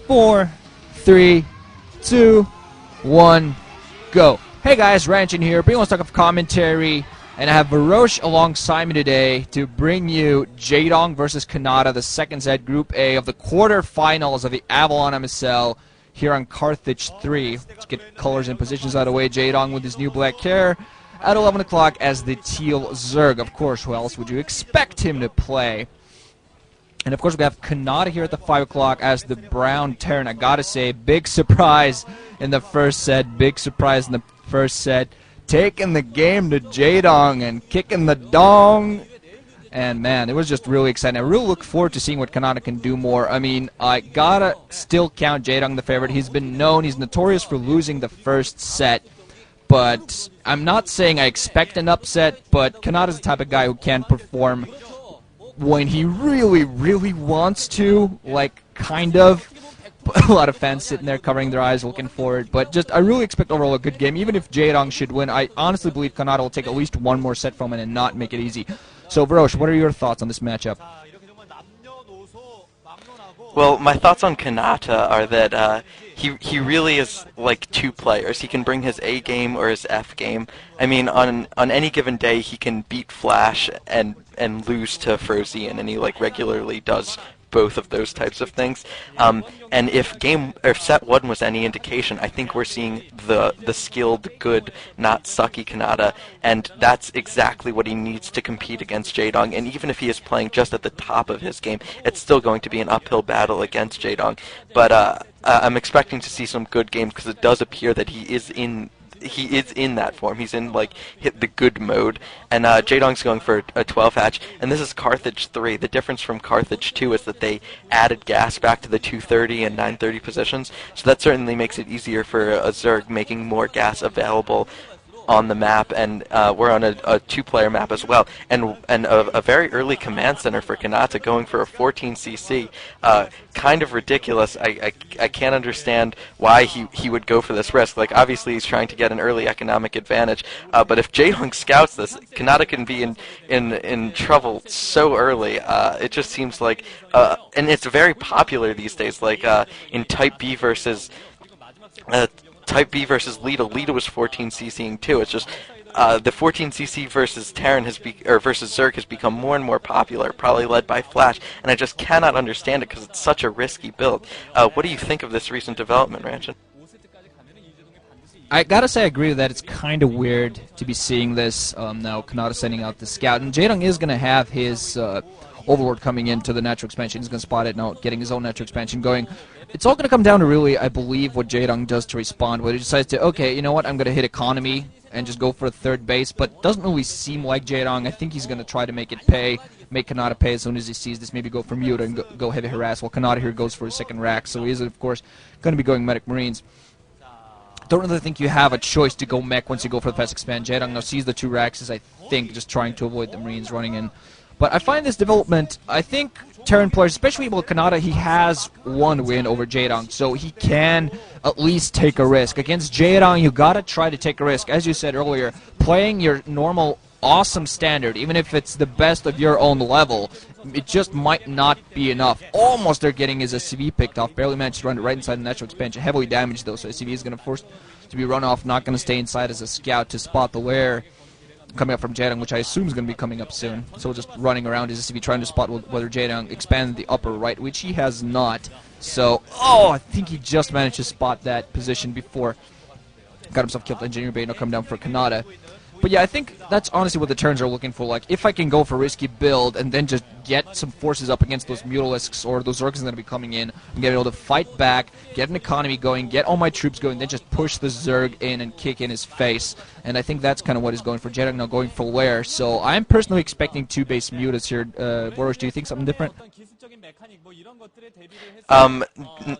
4, 3, 2, 1, go. Hey guys, Ranchin here, bringing on stock of commentary, and I have Varosh alongside me today to bring you Jaedong versus Canata, the second set, Group A of the quarterfinals of the Avalon MSL here on Carthage 3. Let's get colors and positions out of the way. Jaedong with his new black hair at 11 o'clock as the teal zerg. Of course, who else would you expect him to play? And of course, we have Canata here at the 5 o'clock as the brown terran. I gotta say, big surprise in the first set. Big surprise in the first set. Taking the game to Jaedong and kicking the dong. And man, it was just really exciting. I really look forward to seeing what Canata can do more. I mean, I gotta still count Jaedong the favorite. He's been known, he's notorious for losing the first set. But I'm not saying I expect an upset, but Canata's the type of guy who can perform when he really, really wants to, like, kind of. A lot of fans sitting there covering their eyes looking forward, but just I really expect overall a good game. Even if Jaedong should win, I honestly believe Canata will take at least one more set from it and not make it easy. So, Varosh, what are your thoughts on this matchup? Well, my thoughts on Canata are that he really is like two players. He can bring his A game or his F game. I mean, on any given day, he can beat Flash and lose to Frozian, and he like regularly does both of those types of things. And if set one was any indication, I think we're seeing the skilled, good, not sucky Canata, and that's exactly what he needs to compete against Jaedong. And even if he is playing just at the top of his game, it's still going to be an uphill battle against Jaedong. But I'm expecting to see some good games because it does appear that he is in that form. He's in like the good mode, and Jaedong's going for a 12 hatch, and this is Carthage 3. The difference from Carthage 2 is that they added gas back to the 230 and 930 positions, so that certainly makes it easier for a zerg, making more gas available on the map, and we're on a two-player map as well, and a very early command center for Canata, going for a 14cc. Kind of ridiculous. I can't understand why he would go for this risk. Like, obviously he's trying to get an early economic advantage, but if Jaedong scouts this, Canata can be in trouble so early. It just seems like, and it's very popular these days, like in Type B versus Lita. Lita was 14ccing too. It's just the 14cc versus Terran versus Zerg has become more and more popular, probably led by Flash, and I just cannot understand it because it's such a risky build. What do you think of this recent development, Ranchin? I gotta say I agree with that. It's kind of weird to be seeing this now. Canata sending out the scout, and Jaedong is gonna have his Overlord coming into the natural expansion. He's gonna spot it now, getting his own natural expansion going. It's all going to come down to really, I believe, what Jaedong does to respond. Whether he decides to, okay, you know what, I'm going to hit economy and just go for a third base, but it doesn't really seem like Jaedong. I think he's going to try to make it pay, make Canata pay as soon as he sees this, maybe go for mute and go heavy harass, while Canata here goes for his second rack. So he is, of course, going to be going medic marines. Don't really think you have a choice to go mech once you go for the fast expand. Jaedong now sees the two racks, as I think, just trying to avoid the marines running in. But I find this development, I think Terran players, especially with Canata, he has one win over Jaedong, so he can at least take a risk. Against Jaedong, you gotta try to take a risk. As you said earlier, playing your normal awesome standard, even if it's the best of your own level, it just might not be enough. Almost they're getting his SCV picked off, barely managed to run it right inside the natural expansion. Heavily damaged though, so SCV is gonna force to be run off, not gonna stay inside as a scout to spot the lair coming up from Jaedong, which I assume is going to be coming up soon. So just running around his SCV trying to spot whether Jaedong expanded the upper right, which he has not. So, I think he just managed to spot that position before got himself killed. Engineer Bay, now come down for Canata. But yeah, I think that's honestly what the Terrans are looking for. Like, if I can go for a risky build and then just get some forces up against those Mutalisks or those Zergs that are going to be coming in, I'm going to be able to fight back, get an economy going, get all my troops going, then just push the Zerg in and kick in his face. And I think that's kind of what he's going for. Jaedong now going for Lair. So I'm personally expecting two base Mutas here. Boros, do you think something different?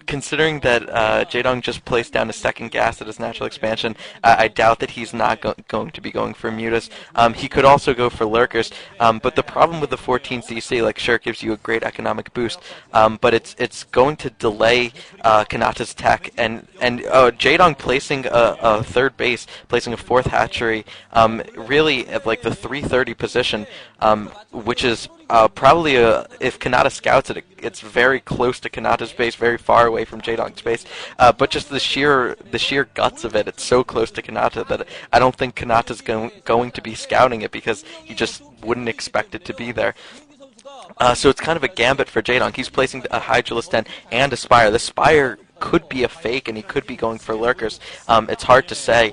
Considering that Jaedong just placed down his second gas at his natural expansion, I doubt that he's not going to be going for Mutas. He could also go for Lurkers, but the problem with the 14cc, like, sure, it gives you a great economic boost, but it's going to delay Kanata's tech, and Jaedong placing a third base, placing a fourth hatchery, really at like the 330 position, which is probably if Canata scouts it, it's very close to Kanata's base, very far away from Jaedong's base. But just the sheer guts of it, it's so close to Canata that I don't think Kanata's going to be scouting it because he just wouldn't expect it to be there. So it's kind of a gambit for Jaedong. He's placing a Hydralisk Den and a Spire. The Spire could be a fake, and he could be going for Lurkers. It's hard to say.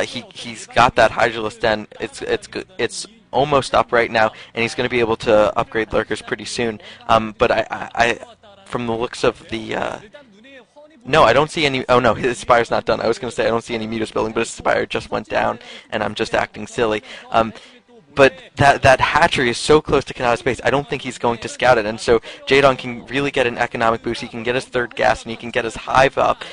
He's got that Hydralisk Den. It's almost up right now, and he's going to be able to upgrade Lurkers pretty soon. But I from the looks of the no, I don't see any. Oh no, his Spire's not done. I was going to say I don't see any Mutas building, but his Spire just went down, and I'm just acting silly. But that hatchery is so close to Kanata's base, I don't think he's going to scout it. And so Jaedong can really get an economic boost. He can get his third gas, and he can get his Hive up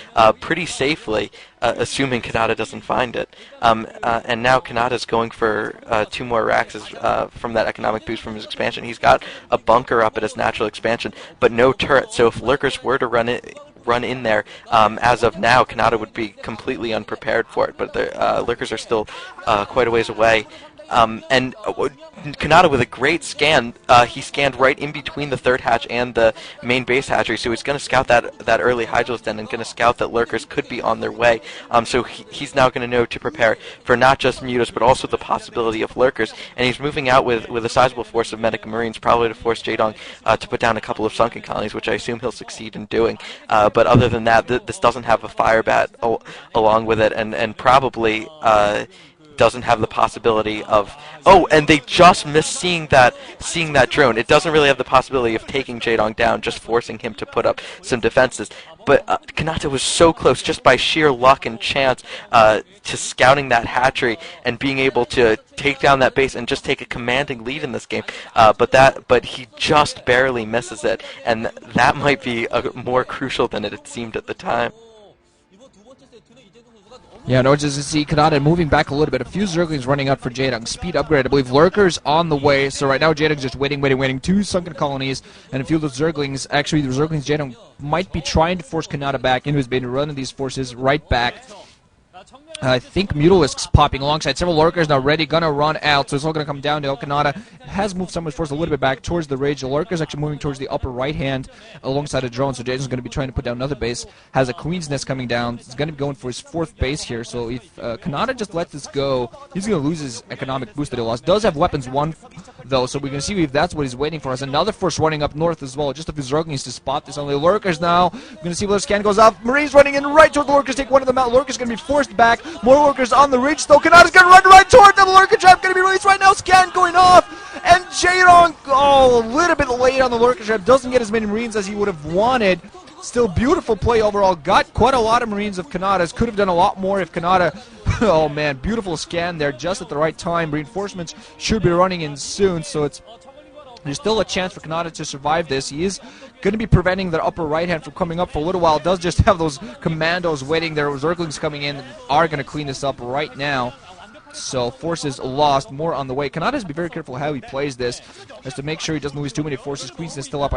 pretty safely, assuming Canata doesn't find it. And now Kanata's going for 2 more Raxes from that economic boost from his expansion. He's got a bunker up at his natural expansion, but no turret. So if Lurkers were to run in there, as of now, Canata would be completely unprepared for it. But the Lurkers are still quite a ways away. And Canata with a great scan, he scanned right in between the third hatch and the main base hatchery, so he's going to scout that early Hydralisk Den and going to scout that Lurkers could be on their way. So he's now going to know to prepare for not just Mutas, but also the possibility of Lurkers, and he's moving out with a sizable force of Medic Marines, probably to force Jaedong to put down a couple of sunken colonies, which I assume he'll succeed in doing. But other than that, this doesn't have a fire bat along with it, and probably doesn't have the possibility of and they just missed seeing that drone. It doesn't really have the possibility of taking Jaedong down, just forcing him to put up some defenses. But Canata was so close, just by sheer luck and chance, to scouting that hatchery and being able to take down that base and just take a commanding lead in this game. But he just barely misses it, and that might be more crucial than it seemed at the time. Yeah, no, just to see Canata moving back a little bit. A few Zerglings running out for Jaedong. Speed upgrade, I believe. Lurker's on the way. So right now Jaedong's just waiting. 2 sunken colonies and a few of those Zerglings. Actually, the Zerglings Jaedong might be trying to force Canata back into his base, running these forces right back. I think Mutalisk's popping alongside. Several Lurkers now ready, gonna run out. So it's all gonna come down to Canata. Has moved some of his force a little bit back towards the Rage. The Lurker's actually moving towards the upper right hand alongside a drone. So Jaedong's gonna be trying to put down another base. Has a Queen's Nest coming down. He's gonna be going for his 4th base here. So if Canata just lets this go, he's gonna lose his economic boost that he lost. Does have weapons 1 though, so we're gonna see if that's what he's waiting for. Has another force running up north as well. Just a few Zerglings to spot this. Only Lurkers now. We're gonna see where the scan goes off. Marines running in right toward the Lurkers. Take one of them out. Lurker's gonna be forced back. More Lurkers on the ridge, though. Kanata's gonna run right toward them. The Lurker trap gonna be released right now. Scan going off, and Jaedong, a little bit late on the Lurker trap. Doesn't get as many Marines as he would have wanted. Still beautiful play overall. Got quite a lot of Marines of Kanata's. Could have done a lot more if Canata. Oh man, beautiful scan there, just at the right time. Reinforcements should be running in soon, so there's still a chance for Canata to survive this. He is going to be preventing their upper right hand from coming up for a little while. Does just have those commandos waiting there. Zerglings coming in are going to clean this up right now. So forces lost, more on the way. Canata has to be very careful how he plays this, just to make sure he doesn't lose too many forces. Queen's is still up.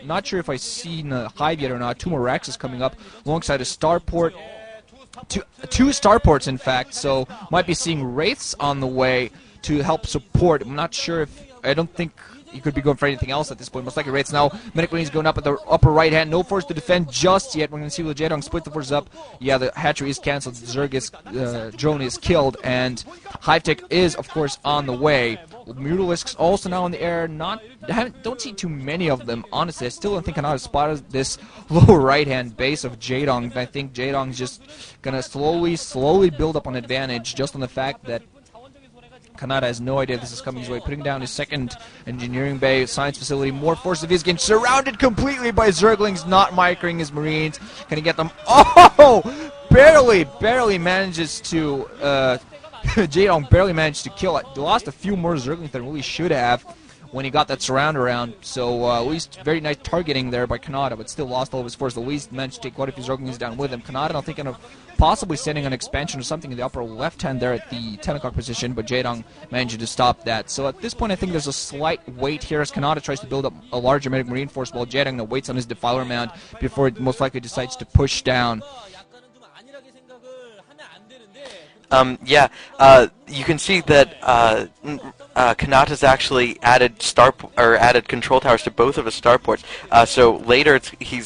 Not sure if I've seen Hive yet or not. 2 more Raxes coming up alongside a starport. Two starports, in fact. So might be seeing Wraiths on the way to help support. I'm not sure if. I don't think he could be going for anything else at this point. Most likely Wraiths now. Medic Marines going up at the upper right hand. No force to defend just yet. We're going to see the Jaedong split the forces up. Yeah, the hatchery is cancelled. The Zerg drone is killed. And Hive Tech is, of course, on the way. Mutalisks also now in the air. Don't see too many of them, honestly. I still don't think Canata spotted this lower right-hand base of Jaedong. I think Jaedong's just going to slowly build up an advantage just on the fact that Canata has no idea this is coming his way. Putting down his 2nd engineering bay, science facility, more forces of his getting surrounded completely by Zerglings, not microing his Marines. Can he get them? Oh! Barely manages to... Jaedong barely managed to kill it. He lost a few more Zerglings than really should have when he got that surround around. So at least very nice targeting there by Canata, but still lost all of his force. At least managed to take quite a few Zerglings down with him. Canata, I'm thinking of possibly sending an expansion or something in the upper left hand there at the 10 o'clock position, but Jaedong managed to stop that. So at this point, I think there's a slight wait here as Canata tries to build up a larger Medic Marine force, while Jaedong waits on his Defiler Mound before it most likely decides to push down. Yeah, you can see that Canata's actually added added control towers to both of his starports. So later he's